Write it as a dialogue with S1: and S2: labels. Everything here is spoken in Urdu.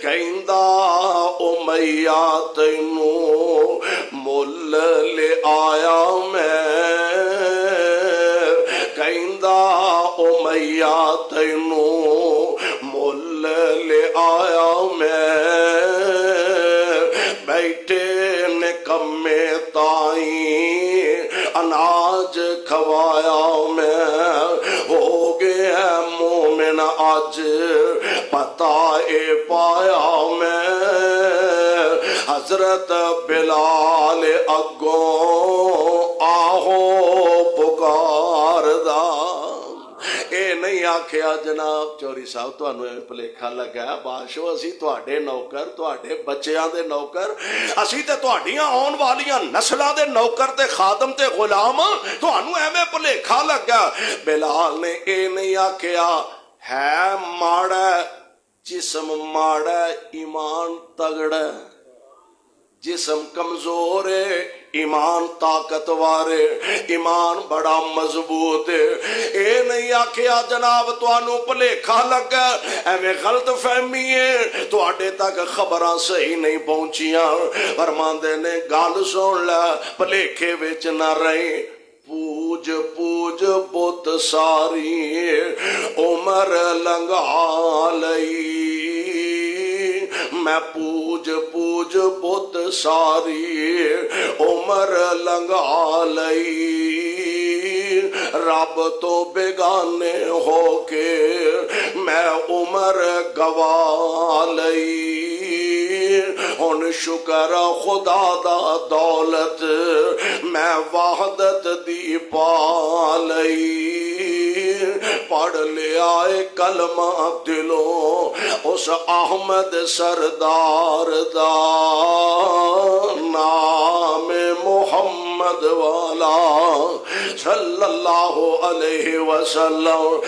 S1: کہندا امیہ تینوں مل لے آیا میں، کہندا امیہ تینوں مل لے آیا میں، بیٹھے نکمے تائیں اناج کھوایا میں، ہو گیا مومن آج پتہ پایا میں، حضرت بلال اگوں آہو پکاردا۔ اے نہیں آکھیا جناب چوری صاحب تانوں ایویں بھلیکھا لگا، بادشاہ اسی تواڈے نوکر، تواڈے بچیاں دے نوکر، اسی تے تواڈیاں آن والیاں نسلاں دے نوکر تے خادم تے غلام، تانوں ایویں بھلیکھا لگا۔ بلال نے اے نہیں آکھیا ہے ماڑا جسم ماڑا ایمان تگڑا، جسم کمزور ہے ایمان طاقتور ہے، ایمان بڑا مضبوط ہے۔ اے نہیں آکھیا جناب تانوں بھلیکھا لگا، ایویں غلط فہمی ہے، تواڈے تک خبراں صحیح نہیں پہنچیاں۔ فرماندے نے گل سن لے بھلیکھے وچ نہ رہی، پوج پوج بت ساری عمر لنگھا لئی، میں پوج پوج بت ساری عمر لنگھا لئی، رب تو بیگانے ہو کے میں عمر گوا لئی، ہن شکر خدا دا دولت میں وحدت دی پا لئی، پڑھ لیا اے کلمہ دلوں اس احمد سردار دا، نام محمد والا صلی اللہ علیہ وسلم۔